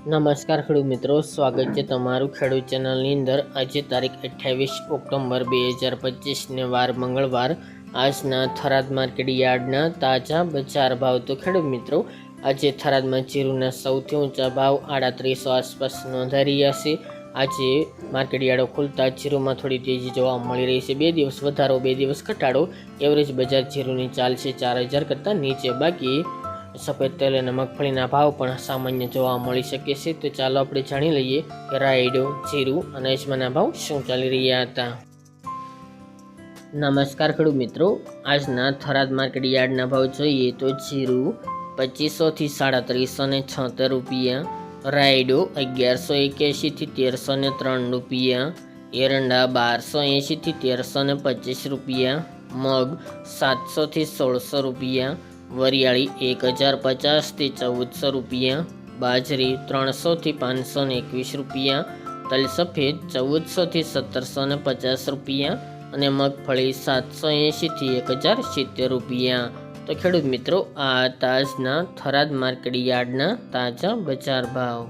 નમસ્કાર ખેડૂત મિત્રો, સ્વાગત છે તમારું ખેડૂત ચેનલની અંદર। આજે તારીખ 28 ઓક્ટોબર 2025 ને વાર મંગળવાર। આજના થરાદ માર્કેટ યાર્ડના તાજા બજાર ભાવ। તો ખેડૂત મિત્રો, આજે થરાદમાં જીરુના સૌથી ઊંચા ભાવ 3800 આસપાસ નોંધાઈ રહ્યા છે। આજે માર્કેટ યાર્ડો ખુલતા જીરુમાં થોડી તેજી જોવા મળી રહી છે। 2 દિવસ વધારો 2 દિવસ ઘટાડો। એવરેજ બજાર જીરુની ચાલ છે 4000 કરતાં નીચે। બાકી સફેદ તેલ અને મગફળીના ભાવ પણ સામાન્ય જોવા મળી શકે છે। તો ચાલો આપણે જાણી લઈએ કે રાયડો, જીરું અને અજમાના ભાવ શું ચાલી રહ્યા હતા। નમસ્કાર ખેડૂત મિત્રો, આજના થરાદ માર્કેટ યાર્ડના ભાવ જોઈએ તો જીરું 2500 થી 3776 રૂપિયા, રાયડો 1181 થી 1303 રૂપિયા, એરંડા 1280 થી 1325 રૂપિયા, મગ 700 થી 1600 રૂપિયા, વરિયાળી 1050 થી 1400 રૂપિયા, બાજરી 300 થી 521 રૂપિયા, તલ સફેદ 1400 થી 1750 રૂપિયા અને મગફળી 780 થી 1070 રૂપિયા। તો ખેડૂત મિત્રો, આ તાજના થરાદ માર્કેટ યાર્ડના તાજા બજાર ભાવ।